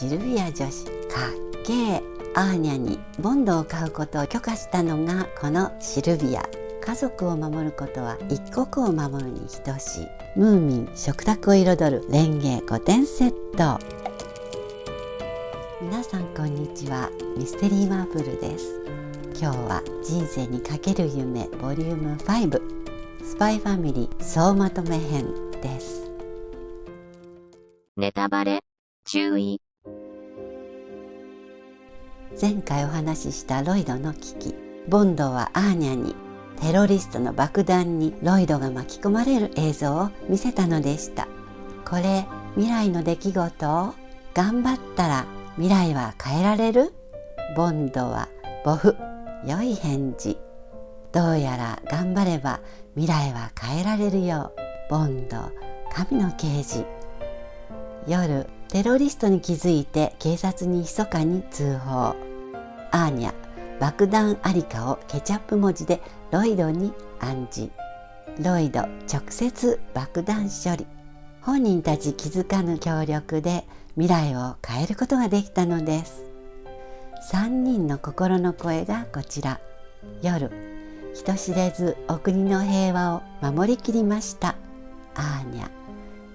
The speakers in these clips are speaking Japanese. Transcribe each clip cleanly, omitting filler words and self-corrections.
シルビア女子かっけえ。アーニャにボンドを買うことを許可したのがこのシルビア。家族を守ることは一国を守るに等しい。ムーミン食卓を彩るレンゲ5点セット。皆さんこんにちは。ミステリーマーブルです。今日は人生にかける夢ボリューム5スパイファミリー総まとめ編です。ネタバレ注意。前回お話ししたロイドの危機。ボンドはアーニャにテロリストの爆弾にロイドが巻き込まれる映像を見せたのでした。これ未来の出来事？頑張ったら未来は変えられる？ボンドはボフ、良い返事。どうやら頑張れば未来は変えられるよ。ボンド、神の啓示。夜、テロリストに気づいて警察に密かに通報。アーニャ、爆弾ありかをケチャップ文字でロイドに暗示。ロイド、直接爆弾処理。本人たち気づかぬ協力で未来を変えることができたのです。3人の心の声がこちら。夜、人知れずお国の平和を守りきりました。アーニャ、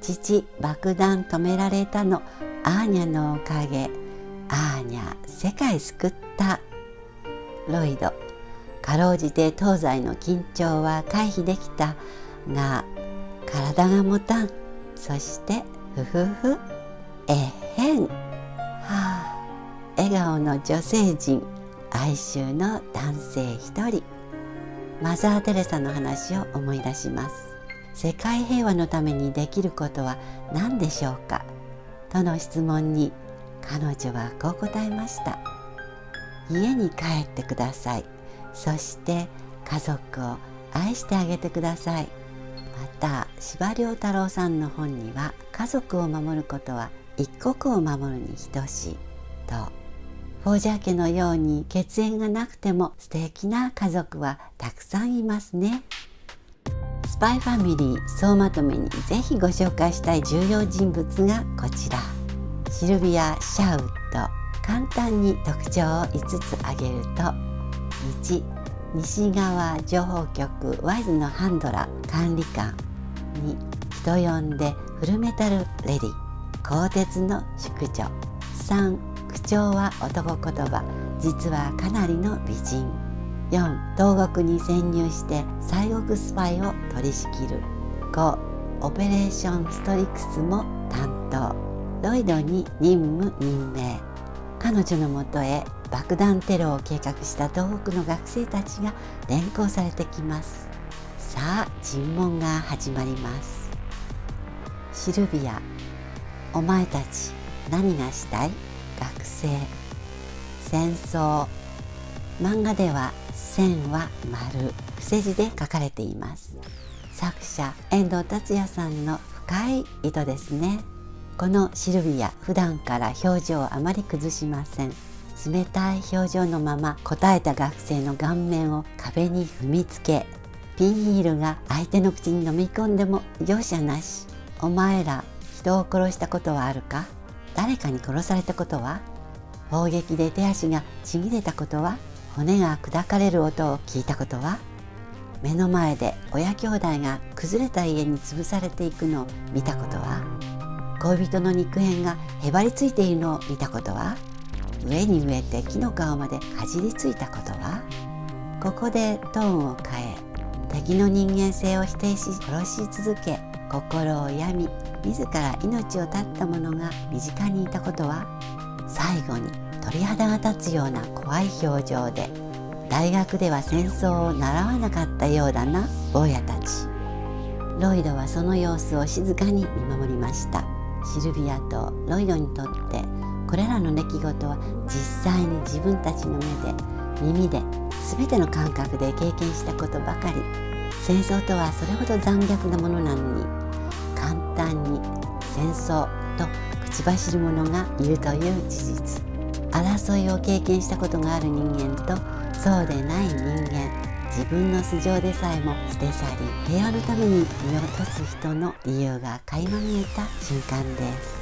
父爆弾止められたのアーニャのおかげ。アーニャ、世界救った。ロイド、かろうじて東西の緊張は回避できたが体が持たん。そしてふふふ、えへん。はあ、笑顔の女性陣、哀愁の男性一人。マザー・テレサの話を思い出します。世界平和のためにできることは何でしょうかとの質問に彼女はこう答えました。家に帰ってください。そして家族を愛してあげてください。また司馬遼太郎さんの本には家族を守ることは一国を守るに等しいと、フォージャー家のように血縁がなくても素敵な家族はたくさんいますね。スパイファミリー総まとめにぜひご紹介したい重要人物がこちら。シルビア・シャウッド。簡単に特徴を5つ挙げると、1、西側情報局ワイズのハンドラー管理官。2、人呼んでフルメタルレディ鋼鉄の淑女。3、口調は男言葉、実はかなりの美人。4、東国に潜入して西国スパイを取り仕切る。5、オペレーションストリクスも担当。ロイドに任務任命。彼女のもとへ爆弾テロを計画した東北の学生たちが連行されてきます。さあ、尋問が始まります。シルビア、お前たち何がしたい？学生。戦争。漫画では線は丸、伏せ字で書かれています。作者遠藤達也さんの深い意図ですね。このシルビア、普段から表情をあまり崩しません。冷たい表情のまま答えた学生の顔面を壁に踏みつけ、ピンヒールが相手の口に飲み込んでも容赦なし。お前ら、人を殺したことはあるか？誰かに殺されたことは？砲撃で手足がちぎれたことは？骨が砕かれる音を聞いたことは？目の前で親兄弟が崩れた家に潰されていくのを見たことは？恋人の肉片がへばりついているのを見たことは？上に植えて木の皮までかじりついたことは？ここでトーンを変え、敵の人間性を否定し殺し続け、心を病み自ら命を絶った者が身近にいたことは？最後に鳥肌が立つような怖い表情で、大学では戦争を習わなかったようだな坊やたち。ロイドはその様子を静かに見守りました。シルビアとロイドにとってこれらの出来事は実際に自分たちの目で耳で全ての感覚で経験したことばかり。戦争とはそれほど残虐なものなのに、簡単に戦争と口走る者がいるという事実。争いを経験したことがある人間とそうでない人間、自分の素性でさえも捨て去り、平和のために身を落とす人の理由が垣間見えた瞬間です。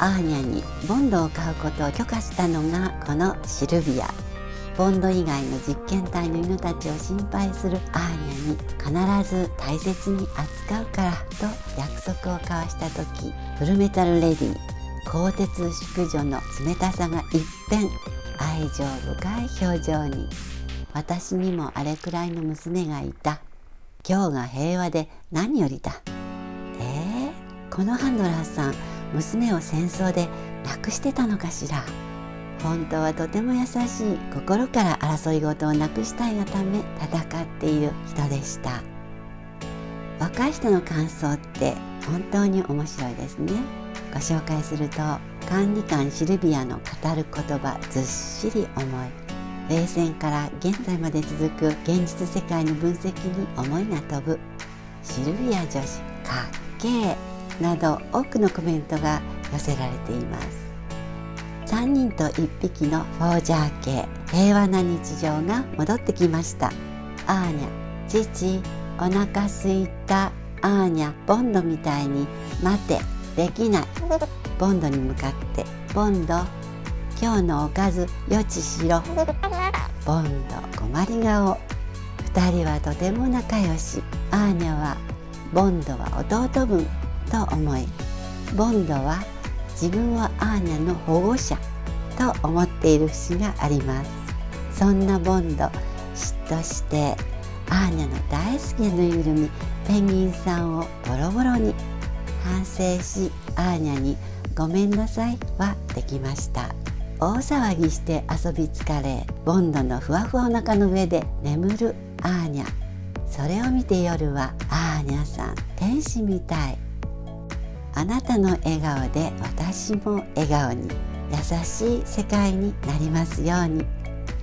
アーニャにボンドを買うことを許可したのがこのシルビア。ボンド以外の実験体の犬たちを心配するアーニャに必ず大切に扱うからと約束を交わした時、フルメタルレディ鋼鉄淑女の冷たさが一変、愛情深い表情に。私にもあれくらいの娘がいた。今日が平和で何よりだ。このハンドラーさん、娘を戦争で亡くしてたのかしら。本当はとても優しい、心から争い事をなくしたいがため戦っている人でした。若い人の感想って本当に面白いですね。ご紹介すると、管理官シルビアの語る言葉ずっしり重い。冷戦から現在まで続く現実世界の分析に思いが飛ぶ。シルビア女子かっけーなど多くのコメントが寄せられています。3人と1匹のフォージャー系平和な日常が戻ってきました。アーニャ、父、お腹すいた。アーニャ、ボンドみたいに待て、できない。ボンドに向かって、ボンド、今日のおかず予知しろ。ボンド、困り顔。2人はとても仲良し。アーニャはボンドは弟分と思い、ボンドは自分はアーニャの保護者と思っている節があります。そんなボンド、嫉妬してアーニャの大好きなぬいぐるみペンギンさんをボロボロに。反省しアーニャにごめんなさいはできました。大騒ぎして遊び疲れ、ボンドのふわふわお腹の上で眠るアーニャ。それを見て夜はアーニャさん天使みたい。あなたの笑顔で私も笑顔に。優しい世界になりますように。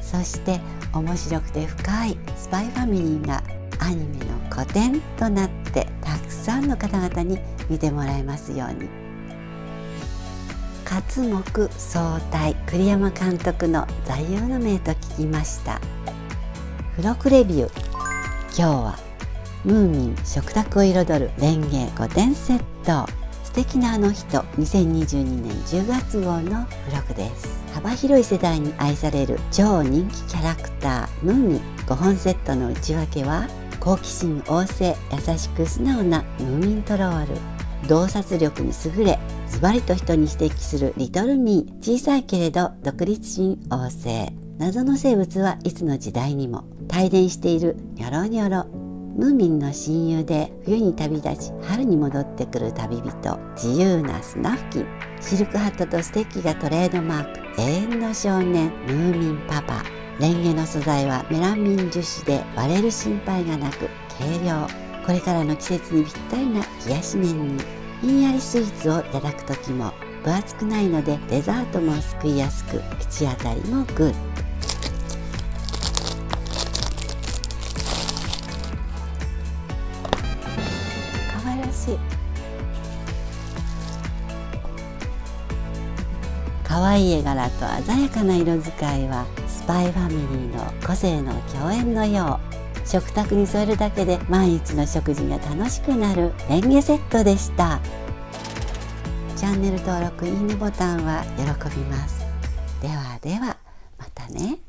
そして面白くて深いスパイファミリーがアニメの古典となってたくさんの方々に見てもらえますように。刮目相対、栗山監督の座右の銘と聞きました。付録レビュー。今日はムーミン食卓を彩るレンゲ5点セット。素敵なあの人2022年10月号の付録です。幅広い世代に愛される超人気キャラクタームーミン5本セットの内訳は、好奇心旺盛、優しく素直なムーミントロール。洞察力に優れ、ズバリと人に指摘するリトルミー。小さいけれど独立心旺盛。謎の生物はいつの時代にも。帯電しているニョロニョロ。ムーミンの親友で冬に旅立ち春に戻ってくる旅人。自由なスナフキン。シルクハットとステッキがトレードマーク。永遠の少年ムーミンパパ。レンゲの素材はメラミン樹脂で割れる心配がなく軽量。これからの季節にぴったりな冷やし麺に。ひんやりスイーツをいただく時も分厚くないのでデザートもすくいやすく、口当たりもグッド。可愛らしい。可愛い絵柄と鮮やかな色使いはスパイファミリーの個性の共演のよう。食卓に添えるだけで毎日の食事が楽しくなるレンゲセットでした。チャンネル登録、いいねボタンは喜びます。ではでは、またね。